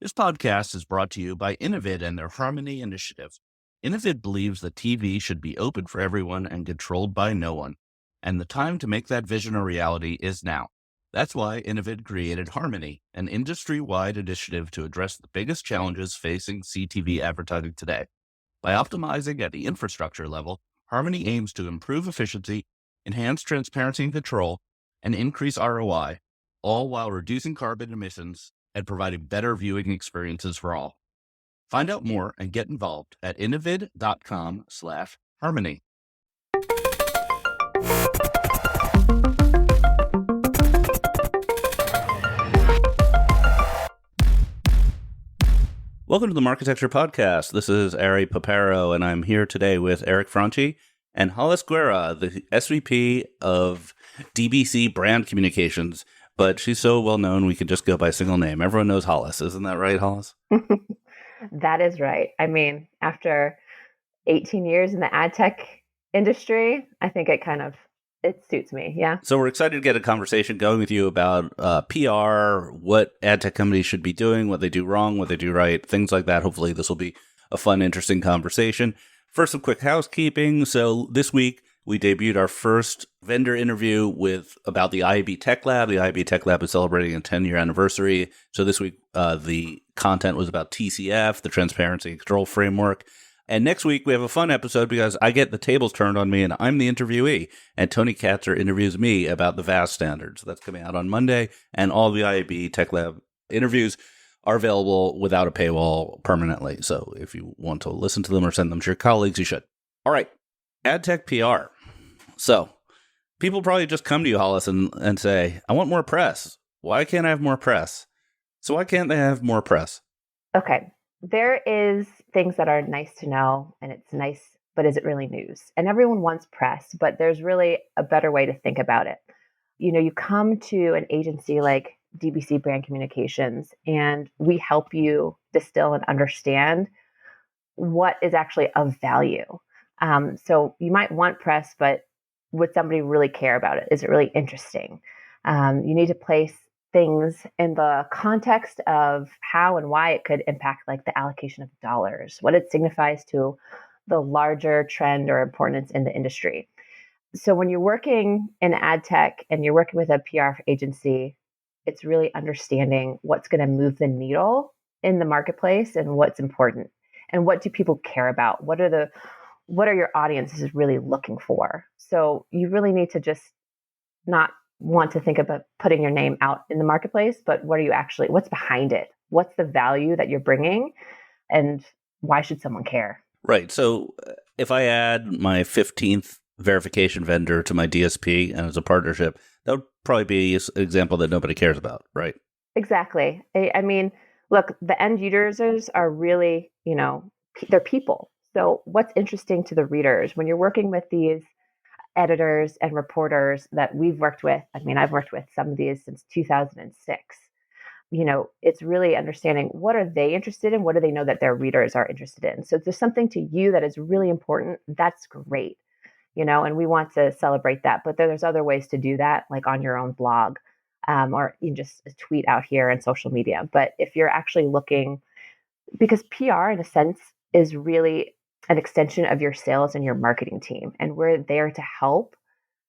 This podcast is brought to you by Innovid and their Harmony initiative. Innovid believes that TV should be open for everyone and controlled by no one. And the time to make that vision a reality is now. That's why Innovid created Harmony, an industry-wide initiative to address the biggest challenges facing CTV advertising today. By optimizing at the infrastructure level, Harmony aims to improve efficiency, enhance transparency and control, and increase ROI, all while reducing carbon emissions and providing better viewing experiences for all. Find out more and get involved at innovid.com/harmony. Welcome to the Marketecture Podcast. This is Ari Paparo, and I'm here today with Eric Franchi and Hollis Guerra, the SVP of DBC Brand Communications. But she's so well known, we could just go by single name. Everyone knows Hollis. Isn't that right, Hollis? That is right. I mean, after 18 years in the ad tech industry, I think it suits me. Yeah. So we're excited to get a conversation going with you about PR, what ad tech companies should be doing, what they do wrong, what they do right, things like that. Hopefully this will be a fun, interesting conversation. First, some quick housekeeping. So this week, we debuted our first vendor interview about the IAB Tech Lab. The IAB Tech Lab is celebrating a 10-year anniversary. So this week, the content was about TCF, the Transparency and Control Framework. And next week, we have a fun episode because I get the tables turned on me and I'm the interviewee. And Tony Katzer interviews me about the VAST standards. That's coming out on Monday. And all the IAB Tech Lab interviews are available without a paywall permanently. So if you want to listen to them or send them to your colleagues, you should. All right. Ad tech PR. So people probably just come to you, Hollis, and say, I want more press. Why can't I have more press? So why can't they have more press? Okay. There is things that are nice to know, and it's nice, but is it really news? And everyone wants press, but there's really a better way to think about it. You know, you come to an agency like DBC Brand Communications, and we help you distill and understand what is actually of value. So you might want press, but would somebody really care about it? Is it really interesting? You need to place things in the context of how and why it could impact like the allocation of dollars, what it signifies to the larger trend or importance in the industry. So when you're working in ad tech and you're working with a PR agency, it's really understanding what's going to move the needle in the marketplace and what's important and what do people care about? What are your audiences really looking for? So you really need to just not want to think about putting your name out in the marketplace, but what's behind it? What's the value that you're bringing? And why should someone care? Right. So if I add my 15th verification vendor to my DSP and as a partnership, that would probably be an example that nobody cares about, right? Exactly. I mean, look, the end users are really, they're people. So what's interesting to the readers when you're working with these editors and reporters that we've worked with? I mean, I've worked with some of these since 2006. It's really understanding what are they interested in? What do they know that their readers are interested in? So if there's something to you that is really important, that's great, and we want to celebrate that. But there's other ways to do that, like on your own blog, or you just tweet out here and social media. But if you're actually looking, because PR in a sense is really an extension of your sales and your marketing team. And we're there to help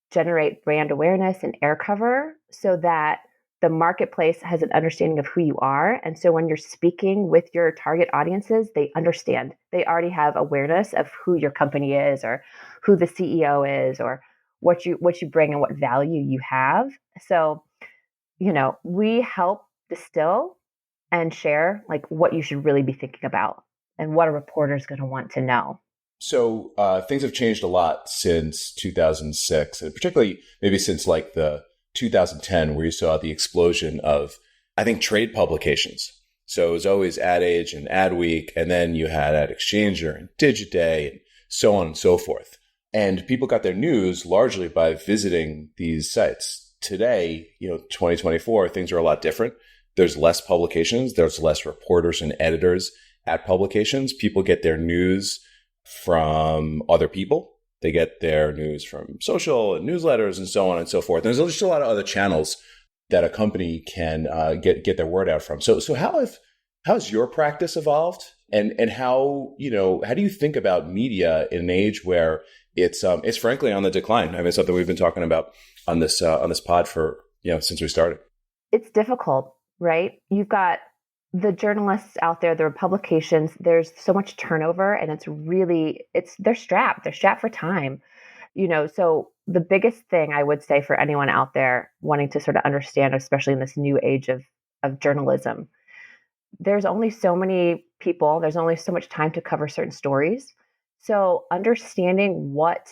generate brand awareness and air cover so that the marketplace has an understanding of who you are. And so when you're speaking with your target audiences, they understand. They already have awareness of who your company is or who the CEO is or what you bring and what value you have. So, we help distill and share like what you should really be thinking about and what a reporter is going to want to know. So things have changed a lot since 2006, and particularly maybe since like the 2010, where you saw the explosion of, I think, trade publications. So it was always Ad Age and Ad Week, and then you had Ad Exchanger and Digiday and so on and so forth. And people got their news largely by visiting these sites. Today, 2024, things are a lot different. There's less publications. There's less reporters and editors at publications. People get their news from other people. They get their news from social and newsletters and so on and so forth. There's just a lot of other channels that a company can get their word out from. So how how's your practice evolved? And how, how do you think about media in an age where it's frankly on the decline? I mean, it's something we've been talking about on this pod for, since we started. It's difficult, right? You've got the journalists out there, the publications, there's so much turnover, and they're strapped for time. So the biggest thing I would say for anyone out there wanting to sort of understand, especially in this new age of journalism, there's only so many people, there's only so much time to cover certain stories. So understanding what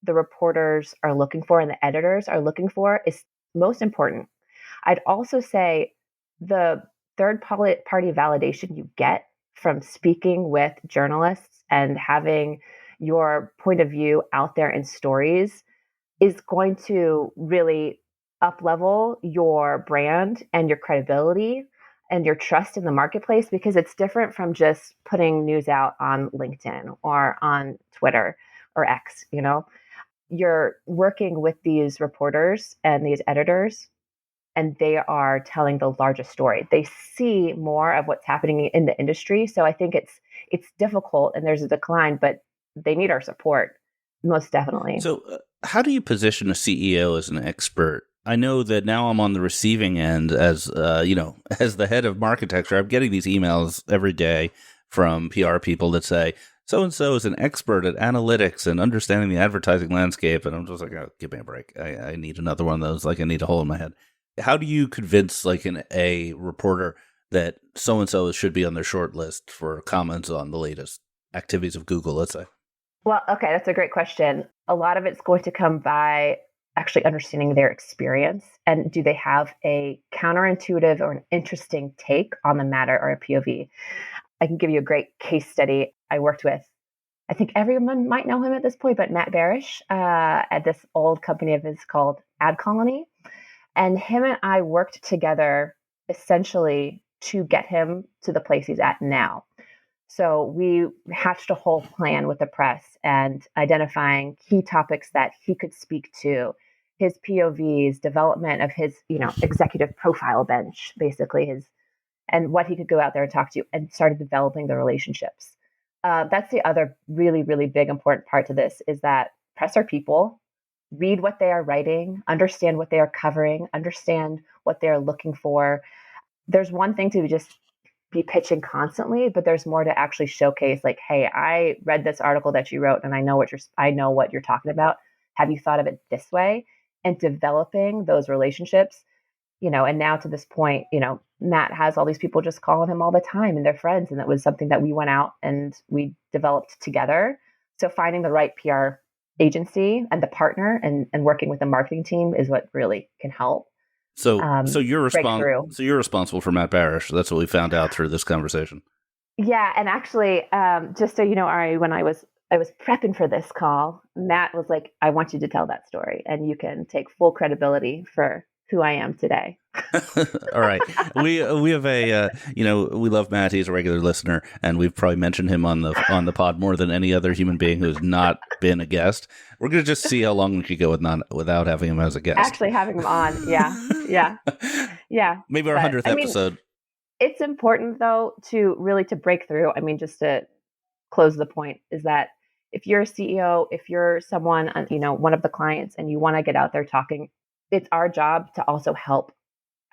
the reporters are looking for and the editors are looking for is most important. I'd also say the third party validation you get from speaking with journalists and having your point of view out there in stories is going to really up-level your brand and your credibility and your trust in the marketplace, because it's different from just putting news out on LinkedIn or on Twitter or X. You're working with these reporters and these editors, and they are telling the largest story. They see more of what's happening in the industry. So I think it's difficult and there's a decline, but they need our support, most definitely. So how do you position a CEO as an expert? I know that now I'm on the receiving end as as the head of marketecture. I'm getting these emails every day from PR people that say, so-and-so is an expert at analytics and understanding the advertising landscape. And I'm just like, oh, give me a break. I need another one of those. Like, I need a hole in my head. How do you convince a reporter that so-and-so should be on their short list for comments on the latest activities of Google, let's say? Well, okay, that's a great question. A lot of it's going to come by actually understanding their experience, and do they have a counterintuitive or an interesting take on the matter or a POV. I can give you a great case study I worked with. I think everyone might know him at this point, but Matt Barish at this old company of his called Ad Colony. And him and I worked together essentially to get him to the place he's at now. So we hatched a whole plan with the press and identifying key topics that he could speak to, his POVs, development of his, executive profile bench, basically and what he could go out there and talk to, and started developing the relationships. That's the other really, really big important part to this, is that press are people. Read what they are writing, understand what they are covering, understand what they're looking for. There's one thing to just be pitching constantly, but there's more to actually showcase, like, hey, I read this article that you wrote and I know what you're talking about. Have you thought of it this way? And developing those relationships, and now to this point, Matt has all these people just calling him all the time and they're friends. And that was something that we went out and we developed together. So finding the right PR agency and the partner and working with the marketing team is what really can help. So you're responsible for Matt Barish. That's what we found out through this conversation. Yeah, and actually, just so you know, Ari, when I was prepping for this call, Matt was like, "I want you to tell that story, and you can take full credibility for who I am today." All right. We have we love Matt. He's a regular listener, and we've probably mentioned him on the pod more than any other human being who's not been a guest. We're going to just see how long we could go without having him as a guest. Actually having him on. Yeah. Maybe our 100th episode. It's important though to break through. I mean, just to close the point, is that if you're a CEO, if you're someone, one of the clients, and you want to get out there talking, it's our job to also help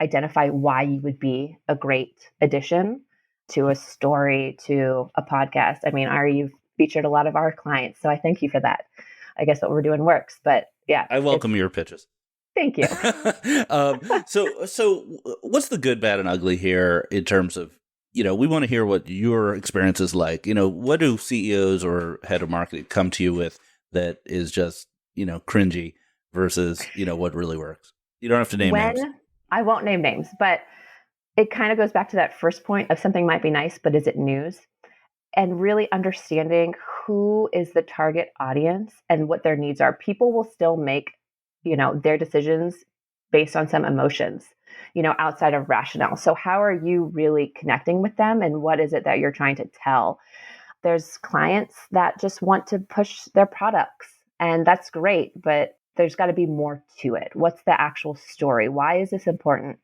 identify why you would be a great addition to a story, to a podcast. I mean, Ari, you've featured a lot of our clients, so I thank you for that. I guess what we're doing works, but yeah. I welcome your pitches. Thank you. So what's the good, bad, and ugly here in terms of, we want to hear what your experience is like. What do CEOs or head of marketing come to you with that is just, cringy versus, what really works? You don't have to name names. I won't name names, but it kind of goes back to that first point of something might be nice, but is it news? And really understanding who is the target audience and what their needs are. People will still make, their decisions based on some emotions, outside of rationale. So how are you really connecting with them, and what is it that you're trying to tell? There's clients that just want to push their products, and that's great, but there's got to be more to it. What's the actual story? Why is this important?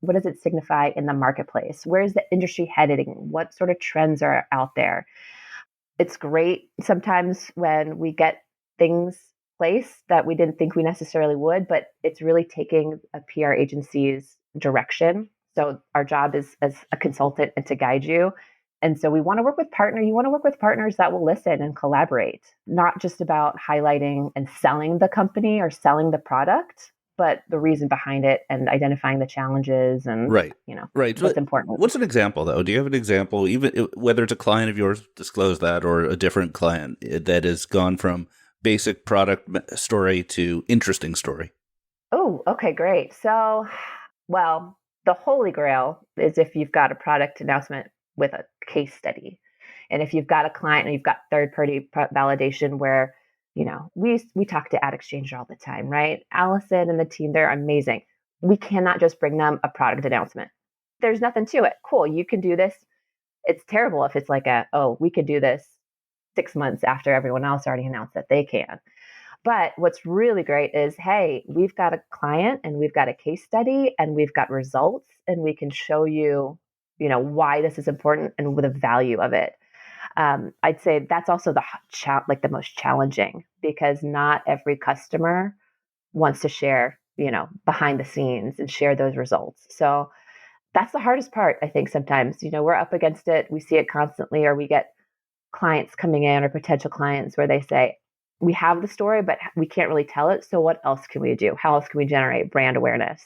What does it signify in the marketplace? Where is the industry heading? What sort of trends are out there? It's great sometimes when we get things placed that we didn't think we necessarily would, but it's really taking a PR agency's direction. So our job is as a consultant and to guide you. And so we want to work with partners. You want to work with partners that will listen and collaborate, not just about highlighting and selling the company or selling the product, but the reason behind it and identifying the challenges and, right. What's important. What's an example, though? Do you have an example, even whether it's a client of yours, disclose that, or a different client that has gone from basic product story to interesting story? Oh, okay, great. So, well, the holy grail is if you've got a product announcement with a case study. And if you've got a client and you've got third-party validation where, we talk to Ad Exchanger all the time, right? Allison and the team, they're amazing. We cannot just bring them a product announcement. There's nothing to it. Cool, you can do this. It's terrible if it's like we could do this 6 months after everyone else already announced that they can. But what's really great is, hey, we've got a client and we've got a case study and we've got results and we can show you, why this is important and the value of it. I'd say that's also the most challenging because not every customer wants to share, behind the scenes and share those results. So that's the hardest part, I think, sometimes. We're up against it. We see it constantly, or we get clients coming in or potential clients where they say, we have the story, but we can't really tell it. So what else can we do? How else can we generate brand awareness?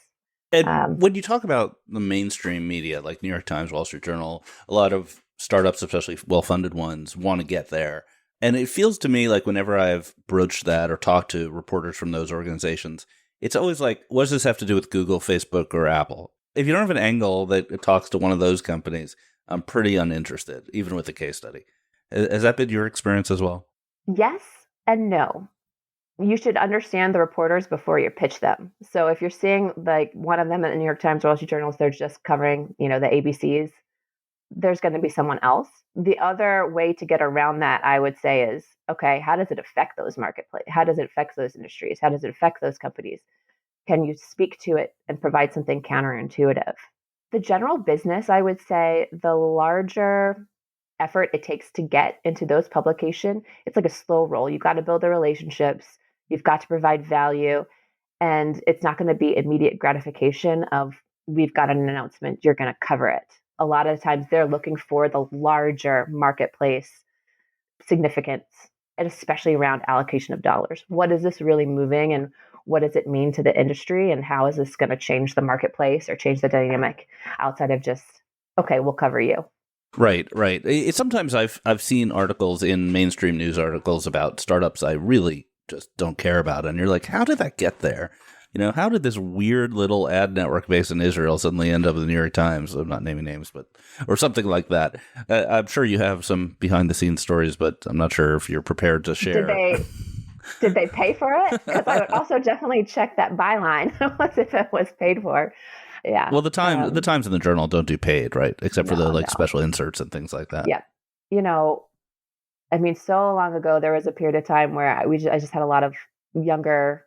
And when you talk about the mainstream media, like New York Times, Wall Street Journal, a lot of startups, especially well-funded ones, want to get there. And it feels to me like whenever I've broached that or talked to reporters from those organizations, it's always like, what does this have to do with Google, Facebook, or Apple? If you don't have an angle that talks to one of those companies, I'm pretty uninterested, even with the case study. Has that been your experience as well? Yes and no. You should understand the reporters before you pitch them. So if you're seeing like one of them at the New York Times, Wall Street Journal, they're just covering, the ABCs, there's going to be someone else. The other way to get around that, I would say, is, okay, how does it affect those marketplace? How does it affect those industries? How does it affect those companies? Can you speak to it and provide something counterintuitive? The general business, I would say, the larger effort it takes to get into those publications, it's like a slow roll. You've got to build the relationships. You've got to provide value. And it's not going to be immediate gratification of, we've got an announcement, you're going to cover it. A lot of times they're looking for the larger marketplace significance, and especially around allocation of dollars. What is this really moving and what does it mean to the industry? And how is this going to change the marketplace or change the dynamic outside of just, okay, we'll cover you. Right. Sometimes I've seen articles in mainstream news articles about startups I really just don't care about. And you're like, how did that get there? How did this weird little ad network based in Israel suddenly end up in the New York Times? I'm not naming names, or something like that. I'm sure you have some behind the scenes stories, but I'm not sure if you're prepared to share. Did they pay for it? Because I would also definitely check that byline if it was paid for. Yeah. Well, the Times and the Journal don't do paid, right? Except for the special inserts and things like that. Yeah. So long ago, there was a period of time where I just had a lot of younger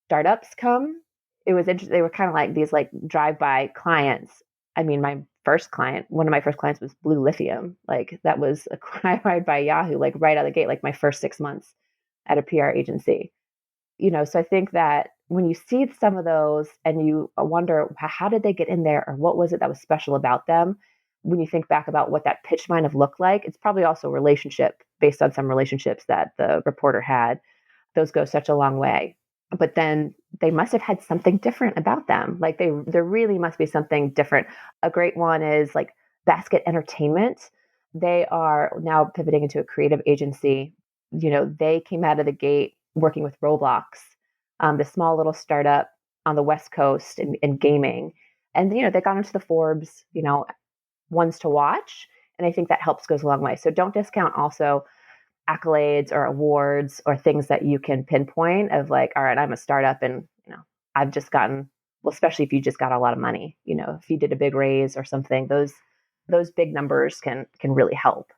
startups come. It was interesting. They were kind of like these like drive-by clients. My first client, one of my first clients was Blue Lithium. Like that was a client by Yahoo, like right out of the gate, like my first 6 months at a PR agency. So I think that when you see some of those and you wonder, how did they get in there or what was it that was special about them? When you think back about what that pitch might have looked like, it's probably also relationship based on some relationships that the reporter had. Those go such a long way. But then they must have had something different about them. Like there really must be something different. A great one is like Basket Entertainment. They are now pivoting into a creative agency. They came out of the gate working with Roblox, the small little startup on the West Coast in gaming. And, they got into the Forbes, ones to watch. And I think that goes a long way. So don't discount also accolades or awards or things that you can pinpoint of like, all right, I'm a startup and, I've just gotten, well, especially if you just got a lot of money, if you did a big raise or something, those big numbers can really help.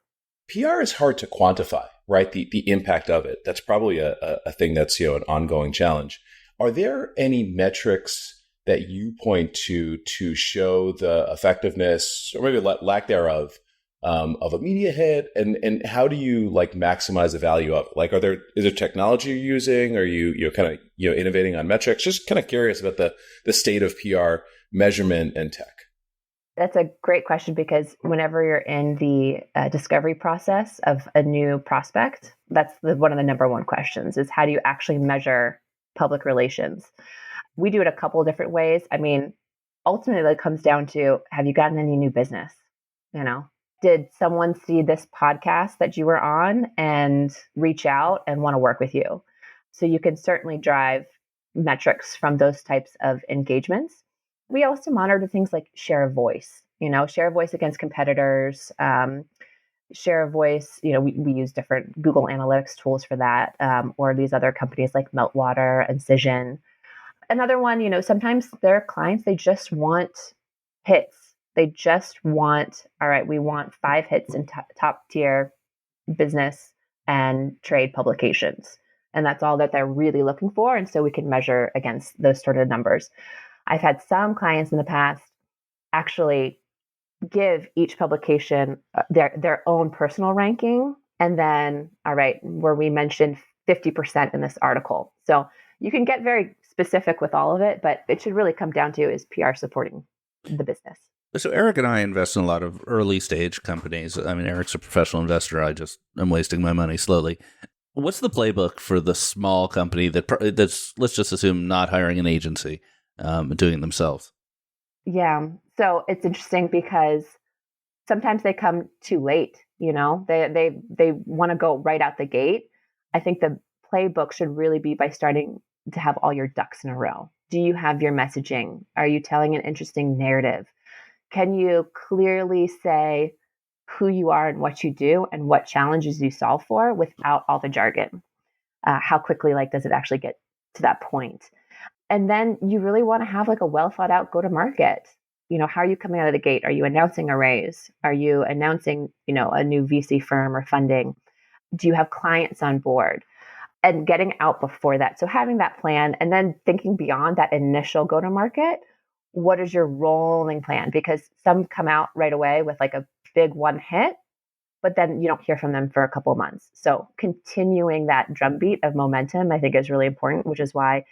PR is hard to quantify, right? The impact of it. That's probably a thing that's, an ongoing challenge. Are there any metrics that you point to show the effectiveness or maybe lack thereof of a media hit, and how do you like maximize the value of it? Like, is there technology you're using? Are you kind of innovating on metrics? Just kind of curious about the state of PR measurement and tech. That's a great question, because whenever you're in the discovery process of a new prospect, that's one of the number one questions is how do you actually measure public relations? We do it a couple of different ways. I mean, ultimately it comes down to, have you gotten any new business? Did someone see this podcast that you were on and reach out and want to work with you? So you can certainly drive metrics from those types of engagements. We also monitor things like share of voice, share of voice against competitors, share of voice. We use different Google Analytics tools for that, or these other companies like Meltwater and Cision. Another one, sometimes there are clients, they just want hits. They just want, all right, we want 5 hits in top tier business and trade publications. And that's all that they're really looking for. And so we can measure against those sort of numbers. I've had some clients in the past actually give each publication their own personal ranking. And then, all right, where we mentioned 50% in this article. So you can get very specific with all of it, but it should really come down to, is PR supporting the business? So Eric and I invest in a lot of early stage companies. I mean, Eric's a professional investor. I'm wasting my money slowly. What's the playbook for the small company that's, let's just assume, not hiring an agency, doing it themselves? Yeah. So it's interesting because sometimes they come too late. They want to go right out the gate. I think the playbook should really be by starting to have all your ducks in a row. Do you have your messaging? Are you telling an interesting narrative? Can you clearly say who you are and what you do and what challenges you solve for without all the jargon? How quickly does it actually get to that point? And then you really want to have a well thought out go to market. How are you coming out of the gate? Are you announcing a raise? Are you announcing, a new VC firm or funding? Do you have clients on board? And getting out before that. So having that plan and then thinking beyond that initial go to market. What is your rolling plan? Because some come out right away with a big one hit, but then you don't hear from them for a couple of months. So continuing that drumbeat of momentum, I think, is really important, which is why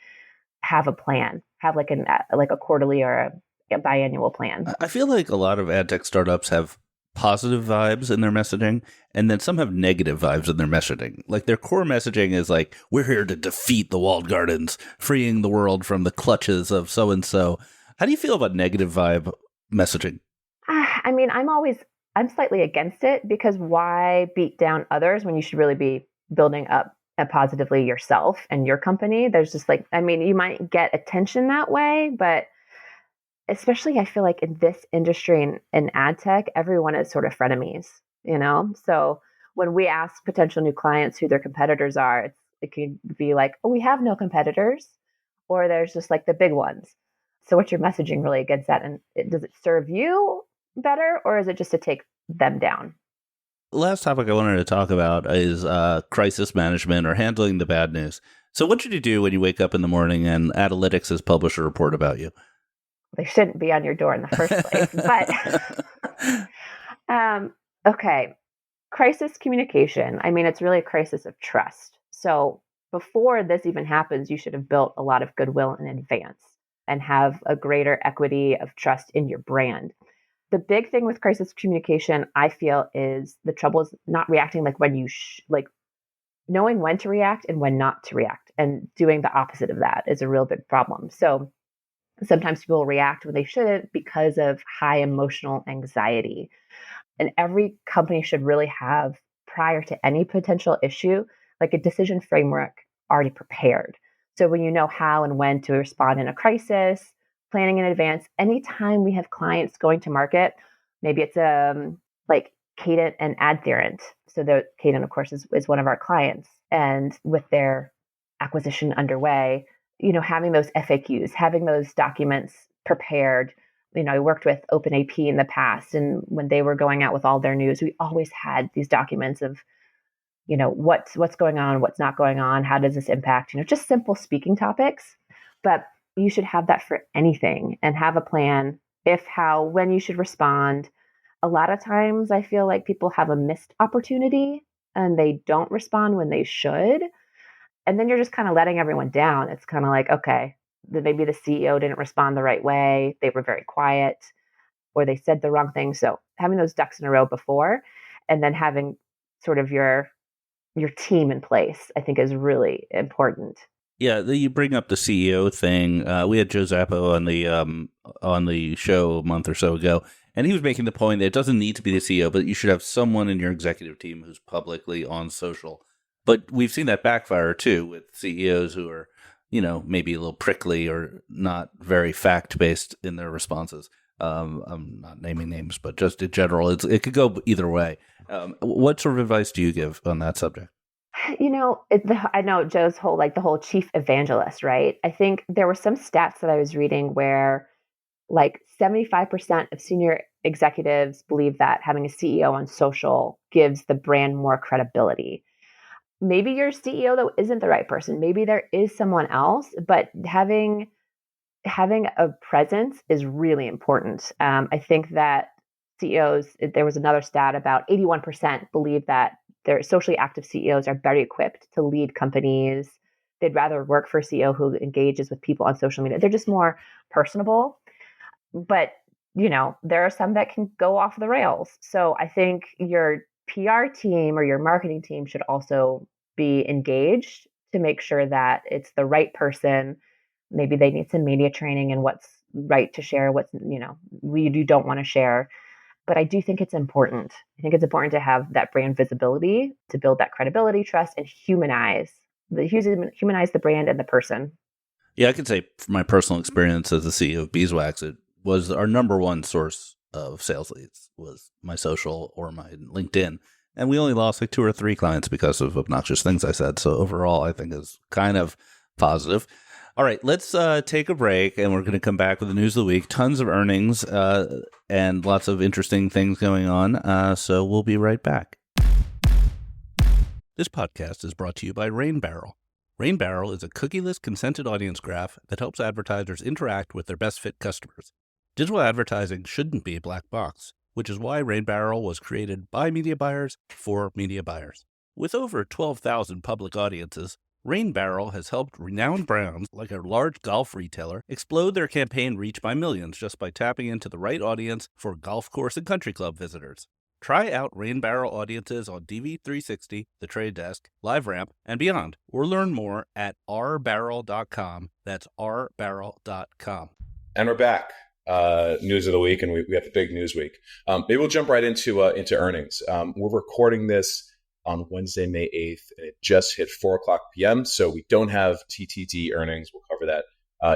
have a plan, have a quarterly or a biannual plan. I feel like a lot of ad tech startups have positive vibes in their messaging, and then some have negative vibes in their messaging. Their core messaging is we're here to defeat the walled gardens, freeing the world from the clutches of so-and-so. How do you feel about negative vibe messaging? I mean, I'm slightly against it, because why beat down others when you should really be building up positively yourself and your company? There's just you might get attention that way, but especially I feel like in this industry in ad tech, everyone is sort of frenemies, So when we ask potential new clients who their competitors are, it could be oh, we have no competitors, or there's just the big ones. So what's your messaging really against that? And does it serve you better, or is it just to take them down? Last topic I wanted to talk about is crisis management, or handling the bad news. So what should you do when you wake up in the morning and Analytics has published a report about you? They shouldn't be on your door in the first place. But okay, crisis communication. I mean, it's really a crisis of trust. So before this even happens, you should have built a lot of goodwill in advance and have a greater equity of trust in your brand. The big thing with crisis communication, I feel, is the trouble is not reacting when you knowing when to react and when not to react, and doing the opposite of that is a real big problem. So sometimes people react when they shouldn't because of high emotional anxiety. And every company should really have, prior to any potential issue, a decision framework already prepared. So when you know how and when to respond in a crisis, planning in advance. Anytime we have clients going to market, maybe it's Cadent and Adherent. So Cadent, of course, is one of our clients. And with their acquisition underway, having those FAQs, having those documents prepared. I worked with OpenAP in the past, and when they were going out with all their news, we always had these documents of what's going on, what's not going on, how does this impact, just simple speaking topics. But you should have that for anything and have a plan if, how, when you should respond. A lot of times I feel like people have a missed opportunity and they don't respond when they should. And then you're just kind of letting everyone down. It's kind of like, okay, maybe the CEO didn't respond the right way. They were very quiet or they said the wrong thing. So having those ducks in a row before and then having sort of your team in place, I think is really important. Yeah, you bring up the CEO thing. We had Joe Zappo on the show a month or so ago, and he was making the point that it doesn't need to be the CEO, but you should have someone in your executive team who's publicly on social. But we've seen that backfire too with CEOs who are, maybe a little prickly or not very fact-based in their responses. I'm not naming names, but just in general, it could go either way. What sort of advice do you give on that subject? I know Joe's the whole chief evangelist, right? I think there were some stats that I was reading where 75% of senior executives believe that having a CEO on social gives the brand more credibility. Maybe your CEO, though, isn't the right person. Maybe there is someone else, but having a presence is really important. I think that CEOs, there was another stat about 81% believe that their socially active CEOs are better equipped to lead companies. They'd rather work for a CEO who engages with people on social media. They're just more personable. But, there are some that can go off the rails. So I think your PR team or your marketing team should also be engaged to make sure that it's the right person. Maybe they need some media training and what's right to share, what's, you don't want to share. But I do think it's important. I think it's important to have that brand visibility, to build that credibility, trust, and humanize the brand and the person. Yeah, I can say from my personal experience as the CEO of Beeswax, it was our number one source of sales leads was my social or my LinkedIn. And we only lost 2 or 3 clients because of obnoxious things I said. So overall, I think is kind of positive. All right, let's take a break, and we're going to come back with the news of the week. Tons of earnings and lots of interesting things going on. So we'll be right back. This podcast is brought to you by Rain Barrel. Rain Barrel is a cookieless consented audience graph that helps advertisers interact with their best fit customers. Digital advertising shouldn't be a black box, which is why Rain Barrel was created by media buyers for media buyers. With over 12,000 public audiences, Rain Barrel has helped renowned brands like a large golf retailer explode their campaign reach by millions just by tapping into the right audience for golf course and country club visitors. Try out Rain Barrel audiences on DV360, The Trade Desk, LiveRamp, and beyond, or learn more at rbarrel.com. That's rbarrel.com. And we're back. News of the week, and we have a big news week. Maybe we'll jump right into earnings. We're recording this on Wednesday, May 8th, and it just hit 4 o'clock p.m., so we don't have TTD earnings. We'll cover that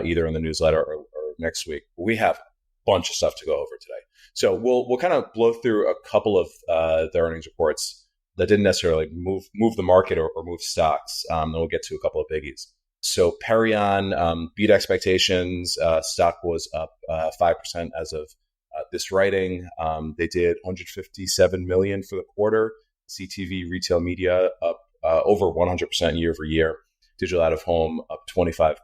either in the newsletter or next week. We have a bunch of stuff to go over today. So we'll kind of blow through a couple of the earnings reports that didn't necessarily move the market or move stocks. Then we'll get to a couple of biggies. So Perion beat expectations. Stock was up 5% as of this writing. They did $157 million for the quarter. CTV retail media up over 100% year over year. Digital out of home up 25%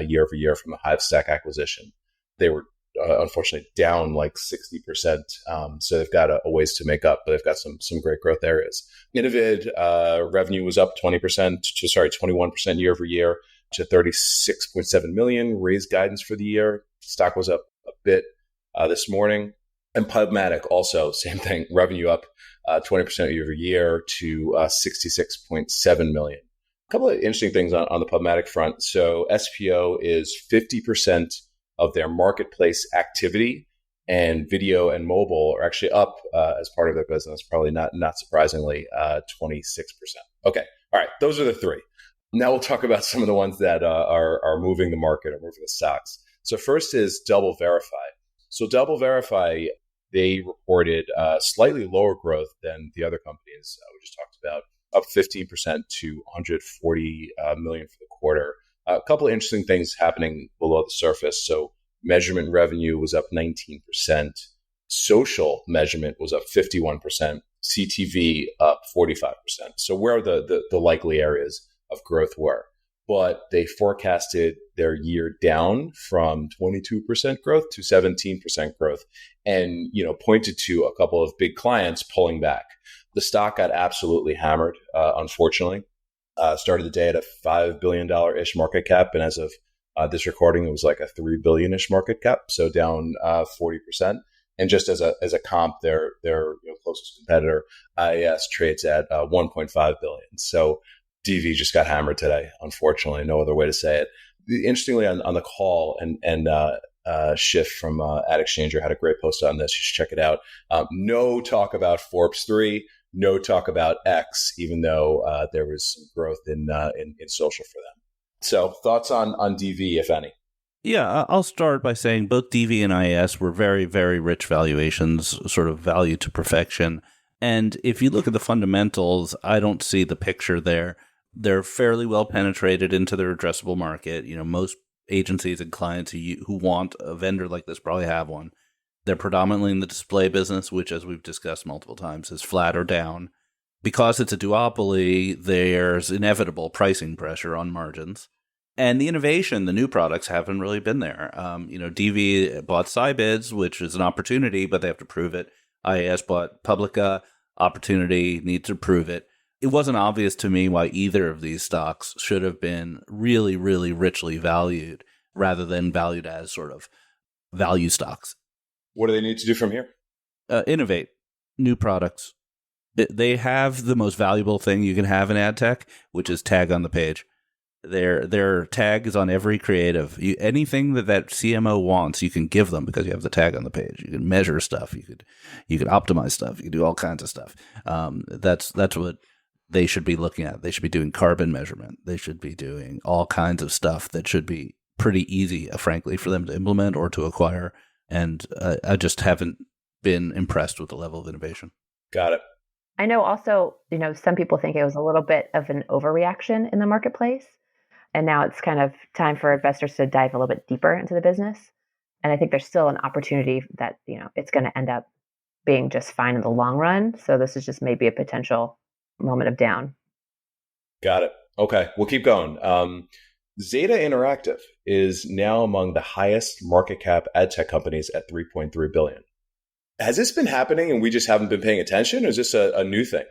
year over year from the Hivestack acquisition. They were unfortunately down 60%. So they've got a ways to make up, but they've got some great growth areas. Innovid revenue was up 21% year over year to $36.7 million. Raised guidance for the year. Stock was up a bit this morning. And Pubmatic also, same thing, revenue up 20% year over year to $66.7 million. A couple of interesting things on the Pubmatic front. So SPO is 50% of their marketplace activity, and video and mobile are actually up as part of their business, probably not surprisingly, 26%. Okay, all right, those are the 3. Now we'll talk about some of the ones that are moving the market or moving the stocks. So first is Double Verify. So Double Verify, they reported slightly lower growth than the other companies we just talked about, up 15% to $140 million for the quarter. A couple of interesting things happening below the surface. So measurement revenue was up 19%. Social measurement was up 51%. CTV up 45%. So where the likely areas of growth were. But they forecasted their year down from 22% growth to 17% growth, and pointed to a couple of big clients pulling back. The stock got absolutely hammered, unfortunately. Started the day at a $5 billion-ish market cap, and as of this recording, it was like a $3 billion-ish market cap, so down 40%. And just as a comp, their closest competitor, IAS, trades at 1.5 billion. So DV just got hammered today, unfortunately. No other way to say it. Interestingly, on the call, and Schiff from AdExchanger had a great post on this. You should check it out. No talk about Forbes 3, no talk about X, even though there was some growth in social for them. So thoughts on DV, if any? Yeah, I'll start by saying both DV and IAS were very, very rich valuations, sort of value to perfection. And if you look at the fundamentals, I don't see the picture there. They're fairly well penetrated into their addressable market. Most agencies and clients who want a vendor like this probably have one. They're predominantly in the display business, which, as we've discussed multiple times, is flat or down. Because it's a duopoly, there's inevitable pricing pressure on margins. And the innovation, the new products haven't really been there. DV bought Sybids, which is an opportunity, but they have to prove it. IAS bought Publica, opportunity, need to prove it. It wasn't obvious to me why either of these stocks should have been really, really richly valued rather than valued as sort of value stocks. What do they need to do from here? Innovate. New products. They have the most valuable thing you can have in ad tech, which is tag on the page. Their tag is on every creative. Anything that CMO wants, you can give them because you have the tag on the page. You can measure stuff. You could optimize stuff. You can do all kinds of stuff. That's what they should be looking at. They should be doing carbon measurement. They should be doing all kinds of stuff that should be pretty easy, frankly, for them to implement or to acquire. And I just haven't been impressed with the level of innovation. Got it. I know also, some people think it was a little bit of an overreaction in the marketplace. And now it's kind of time for investors to dive a little bit deeper into the business. And I think there's still an opportunity that, it's going to end up being just fine in the long run. So this is just maybe a potential moment of down. Got it. Okay, we'll keep going. Zeta Interactive is now among the highest market cap ad tech companies at 3.3 billion. Has this been happening and we just haven't been paying attention, or is this a new thing?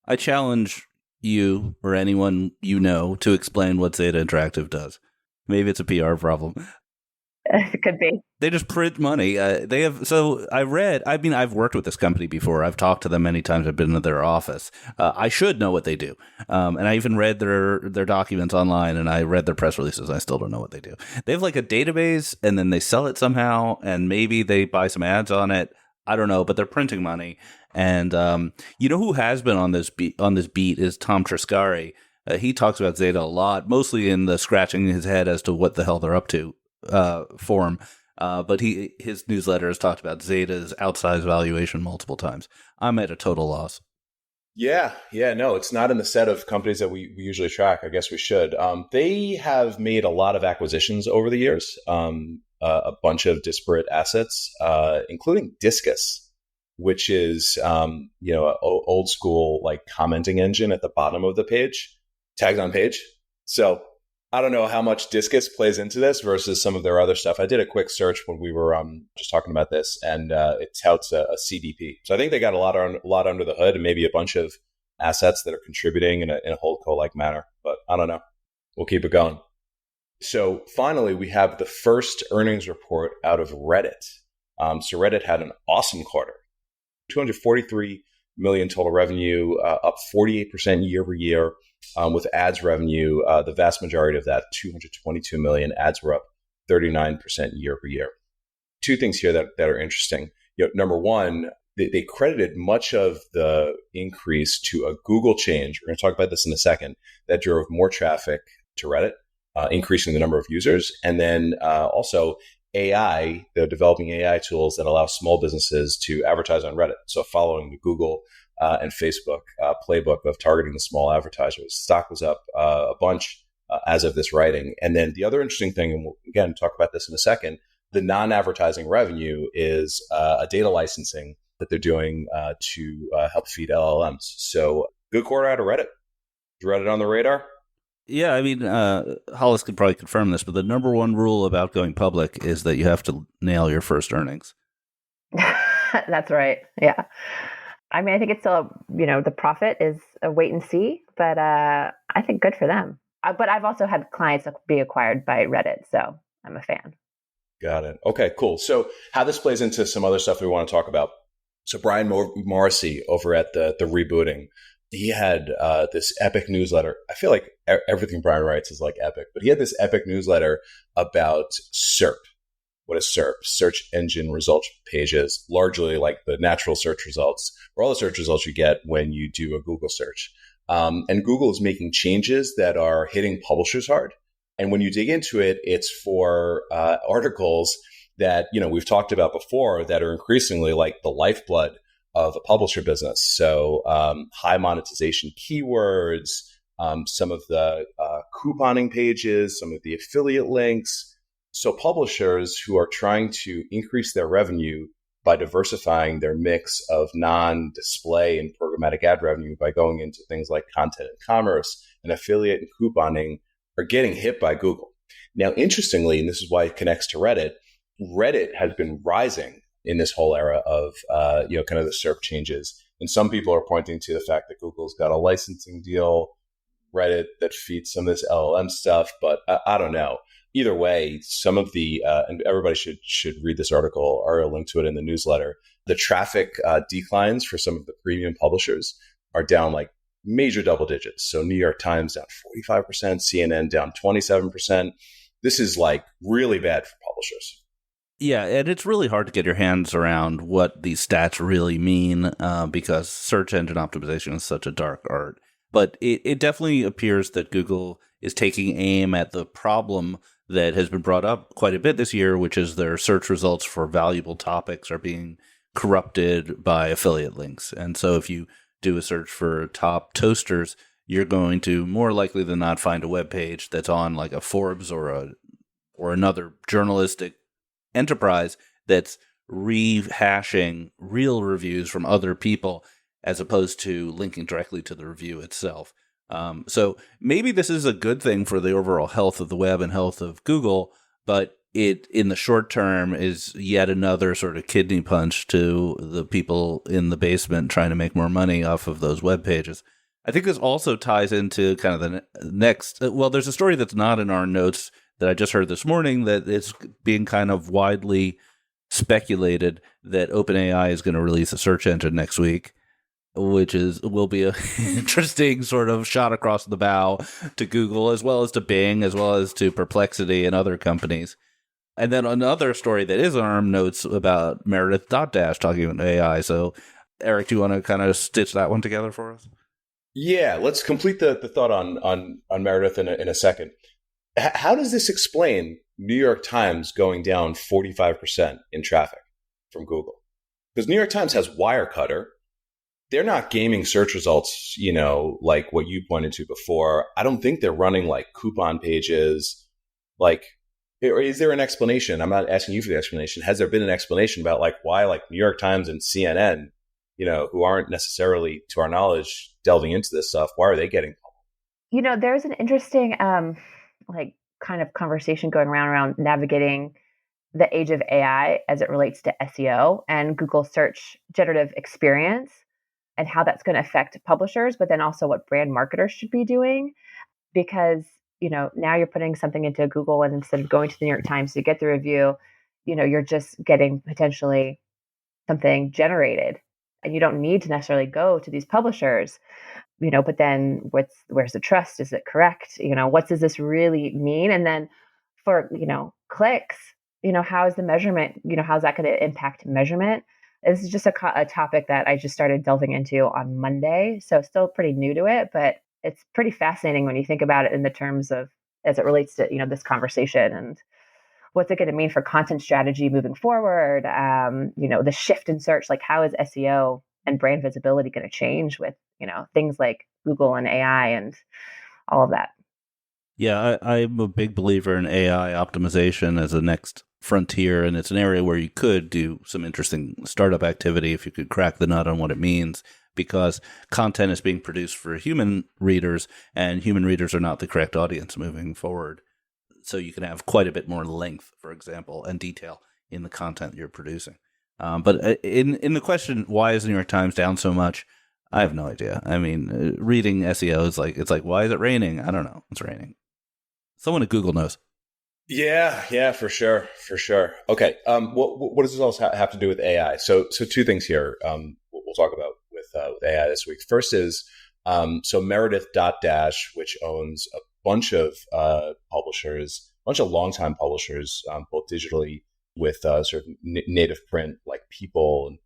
I challenge you or anyone to explain what Zeta Interactive does. Maybe it's a PR problem. It could be. They just print money. I've worked with this company before. I've talked to them many times. I've been to their office. I should know what they do. And I even read their documents online, and I read their press releases. I still don't know what they do. They have like a database, and then they sell it somehow, and maybe they buy some ads on it. I don't know, but they're printing money. And who has been on this beat is Tom Triscari. He talks about Zeta a lot, mostly in the scratching his head as to what the hell they're up to form. But his newsletter has talked about Zeta's outsized valuation multiple times. I'm at a total loss. Yeah, no, it's not in the set of companies that we usually track. I guess we should. They have made a lot of acquisitions over the years, a bunch of disparate assets, including Discus, which is an old school like commenting engine at the bottom of the page, tags on page. So I don't know how much Discus plays into this versus some of their other stuff. I did a quick search when we were just talking about this, and it touts a CDP. So I think they got a lot under the hood, and maybe a bunch of assets that are contributing in a holdco like manner. But I don't know. We'll keep it going. So finally, we have the first earnings report out of Reddit. So Reddit had an awesome quarter. 243 million total revenue, up 48% year over year. With ads revenue, the vast majority of that, 222 million, ads were up 39% year over year. Two things here that are interesting. Number one, they credited much of the increase to a Google change. We're going to talk about this in a second. That drove more traffic to Reddit, increasing the number of users. And then also AI, they're developing AI tools that allow small businesses to advertise on Reddit. So following the Google and Facebook playbook of targeting the small advertisers. Stock was up a bunch as of this writing. And then the other interesting thing, and we'll again talk about this in a second, the non-advertising revenue is a data licensing that they're doing to help feed LLMs. So good quarter out of Reddit. Is Reddit on the radar? Yeah, I mean, Hollis could probably confirm this, but the number one rule about going public is that you have to nail your first earnings. That's right. Yeah. I mean, I think it's still, the profit is a wait and see, but I think good for them. But I've also had clients be acquired by Reddit, so I'm a fan. Got it. Okay, cool. So how this plays into some other stuff we want to talk about. So Brian Morrissey over at the Rebooting, he had this epic newsletter. I feel like everything Brian writes is like epic, but he had this epic newsletter about SERP. What is SERP? Search engine results pages, largely like the natural search results, or all the search results you get when you do a Google search. And Google is making changes that are hitting publishers hard. And when you dig into it, it's for articles that, we've talked about before that are increasingly like the lifeblood of a publisher business. So high monetization keywords, some of the couponing pages, some of the affiliate links. So publishers who are trying to increase their revenue by diversifying their mix of non-display and programmatic ad revenue by going into things like content and commerce and affiliate and couponing are getting hit by Google. Now, interestingly, and this is why it connects to Reddit, Reddit has been rising in this whole era of, kind of the SERP changes. And some people are pointing to the fact that Google's got a licensing deal, Reddit that feeds some of this LLM stuff, but I don't know. Either way, some of the, and everybody should read this article or a link to it in the newsletter. The traffic declines for some of the premium publishers are down like major double digits. So New York Times down 45%, CNN down 27%. This is like really bad for publishers. Yeah, and it's really hard to get your hands around what these stats really mean because search engine optimization is such a dark art. But it definitely appears that Google is taking aim at the problem that has been brought up quite a bit this year, which is their search results for valuable topics are being corrupted by affiliate links. And so if you do a search for top toasters, you're going to more likely than not find a web page that's on like a Forbes or another journalistic enterprise that's rehashing real reviews from other people as opposed to linking directly to the review itself. So maybe this is a good thing for the overall health of the web and health of Google, but it, in the short term, is yet another sort of kidney punch to the people in the basement trying to make more money off of those web pages. I think this also ties into kind of the next. Well, there's a story that's not in our notes that I just heard this morning that is being kind of widely speculated that OpenAI is going to release a search engine next week, which will be an interesting sort of shot across the bow to Google, as well as to Bing, as well as to Perplexity and other companies. And then another story that is on our notes about Meredith Dotdash talking about AI. So, Eric, do you want to kind of stitch that one together for us? Yeah, let's complete the thought on Meredith in a second. How does this explain New York Times going down 45% in traffic from Google? Because New York Times has Wirecutter. They're not gaming search results, like what you pointed to before. I don't think they're running like coupon pages. Like, or is there an explanation? I'm not asking you for the explanation. Has there been an explanation about like why like New York Times and CNN, who aren't necessarily, to our knowledge, delving into this stuff, why are they getting? There's an interesting kind of conversation going around navigating the age of AI as it relates to SEO and Google search generative experience and how that's going to affect publishers, but then also what brand marketers should be doing. Because, now you're putting something into Google and instead of going to the New York Times to get the review, you're just getting potentially something generated and you don't need to necessarily go to these publishers. But then where's the trust? Is it correct? What does this really mean? And then for, clicks, how is the measurement, how's that going to impact measurement? This is just a topic that I just started delving into on Monday. So still pretty new to it, but it's pretty fascinating when you think about it in the terms of, as it relates to, this conversation and what's it going to mean for content strategy moving forward? The shift in search, like how is SEO and brand visibility going to change with, things like Google and AI and all of that? Yeah, I'm a big believer in AI optimization as a next frontier, and it's an area where you could do some interesting startup activity if you could crack the nut on what it means. because content is being produced for human readers, and human readers are not the correct audience moving forward. So you can have quite a bit more length, for example, and detail in the content you're producing. But in the question, why is the New York Times down so much? I have no idea. I mean, reading SEO is it's like, why is it raining? I don't know. It's raining. Someone at Google knows. Yeah, for sure. Okay. What does this all have to do with AI? So two things here. We'll talk about with AI this week. First is so Meredith Dash, which owns a bunch of publishers, a bunch of longtime publishers, both digitally with sort of native print like People and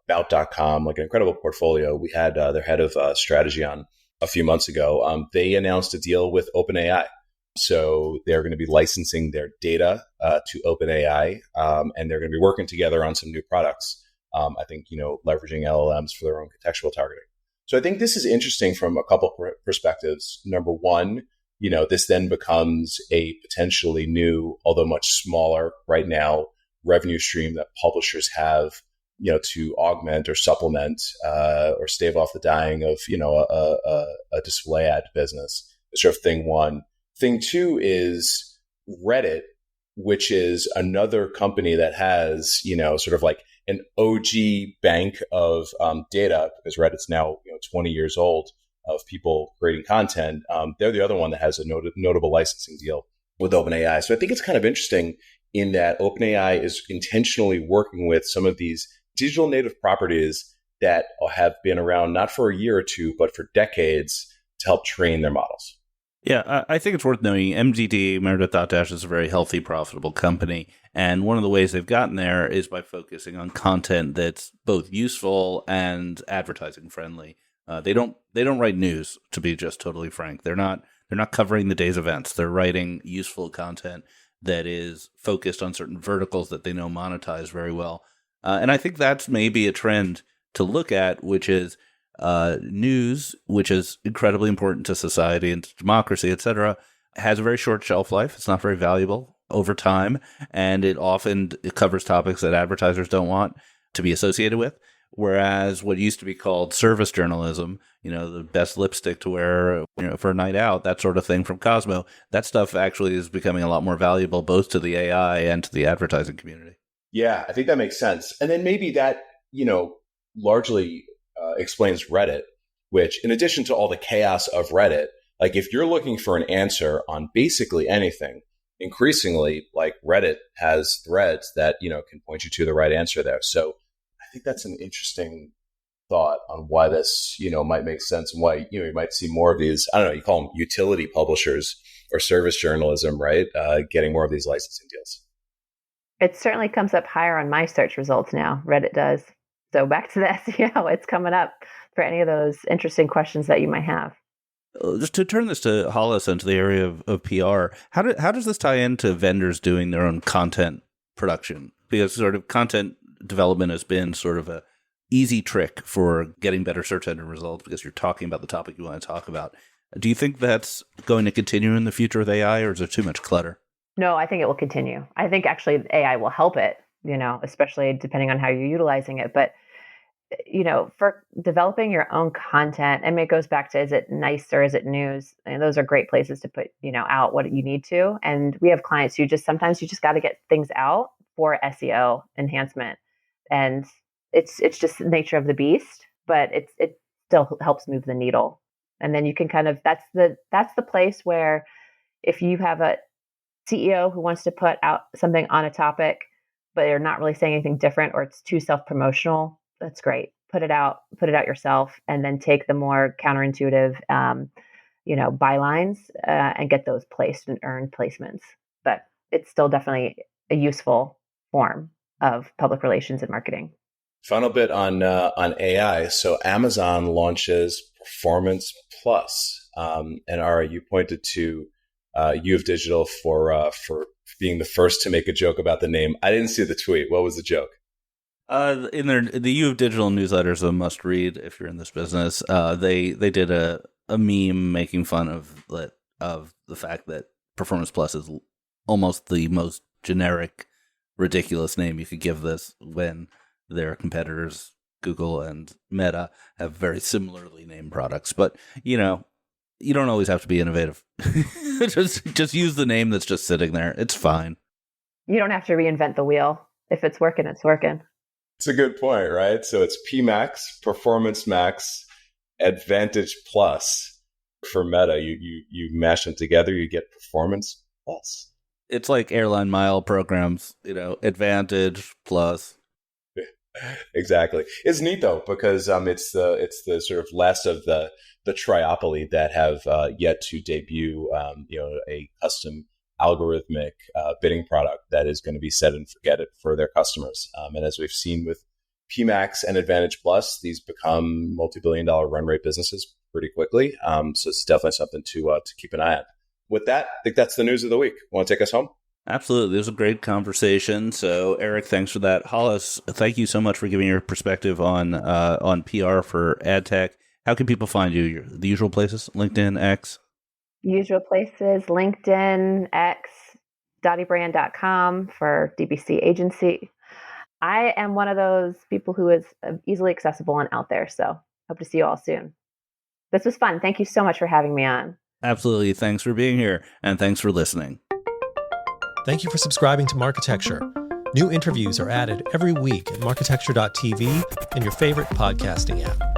About.com, like an incredible portfolio. We had their head of strategy on a few months ago. They announced a deal with OpenAI. So they're going to be licensing their data to OpenAI, and they're going to be working together on some new products. I think, leveraging LLMs for their own contextual targeting. So I think this is interesting from a couple perspectives. Number one, this then becomes a potentially new, although much smaller right now, revenue stream that publishers have, to augment or supplement or stave off the dying of, a display ad business. Sort of thing one. Thing two is Reddit, which is another company that has, sort of like an OG bank of data, because Reddit's now 20 years old, of people creating content. They're the other one that has a notable licensing deal with OpenAI. So I think it's kind of interesting in that OpenAI is intentionally working with some of these digital native properties that have been around not for a year or two, but for decades to help train their models. Yeah, I think it's worth noting MDD, Meredith Dash, is a very healthy, profitable company. And one of the ways they've gotten there is by focusing on content that's both useful and advertising friendly. They don't write news, to be just totally frank. They're not covering the day's events. They're writing useful content that is focused on certain verticals that they know monetize very well. And I think that's maybe a trend to look at, which is news, which is incredibly important to society and to democracy, etc., has a very short shelf life. It's not very valuable over time, and it covers topics that advertisers don't want to be associated with. Whereas what used to be called service journalism, the best lipstick to wear, for a night out, that sort of thing from Cosmo, that stuff actually is becoming a lot more valuable both to the AI and to the advertising community. Yeah, I think that makes sense. And then maybe that, largely explains Reddit, which, in addition to all the chaos of Reddit, like if you're looking for an answer on basically anything, increasingly, like Reddit has threads that, can point you to the right answer there. So I think that's an interesting thought on why this, might make sense and why, you might see more of these, I don't know, you call them utility publishers or service journalism, right? Getting more of these licensing deals. It certainly comes up higher on my search results now. Reddit does. So back to the SEO, it's coming up for any of those interesting questions that you might have. Just to turn this to Hollis and to the area of PR, how does this tie into vendors doing their own content production? Because sort of content development has been sort of a easy trick for getting better search engine results because you're talking about the topic you want to talk about. Do you think that's going to continue in the future with AI, or is there too much clutter? No, I think it will continue. I think actually AI will help it, especially depending on how you're utilizing it. But, for developing your own content, and it goes back to, is it nice or is it news? And those are great places to put, out what you need to. And we have clients who sometimes you just got to get things out for SEO enhancement. And it's just the nature of the beast, but it still helps move the needle. And then you can that's the place where if you have a CEO who wants to put out something on a topic, but they're not really saying anything different, or it's too self-promotional, that's great. Put it out yourself, and then take the more counterintuitive, bylines and get those placed and earn placements. But it's still definitely a useful form of public relations and marketing. Final bit on AI. So Amazon launches Performance Plus, and Ara, you pointed to U of Digital for being the first to make a joke about the name. I didn't see the tweet. What was the joke? The U of Digital newsletter is a must read if you're in this business. They did a meme making fun of the fact that Performance Plus is almost the most generic, ridiculous name you could give this when their competitors Google and Meta have very similarly named products. But, you know, you don't always have to be innovative. just use the name that's just sitting there. It's fine. You don't have to reinvent the wheel. If it's working, it's working. It's a good point, right? So it's PMax, Performance Max, Advantage Plus. For Meta, you mash them together, you get Performance Plus. It's like airline mile programs, you know, Advantage Plus. Exactly. It's neat though, because it's the sort of last of the triopoly that have yet to debut a custom algorithmic bidding product that is going to be set and forget it for their customers. And as we've seen with PMax and Advantage Plus, these become multi-billion-dollar run rate businesses pretty quickly. So it's definitely something to keep an eye on. With that, I think that's the news of the week. Want to take us home? Absolutely. This was a great conversation. So, Eric, thanks for that. Hollis, thank you so much for giving your perspective on PR for ad tech. How can people find you? The usual places? LinkedIn, X? Usual places, LinkedIn, X, dottiebrand.com for DBC agency. I am one of those people who is easily accessible and out there. So hope to see you all soon. This was fun. Thank you so much for having me on. Absolutely. Thanks for being here. And thanks for listening. Thank you for subscribing to Marketecture. New interviews are added every week at marketecture.tv and your favorite podcasting app.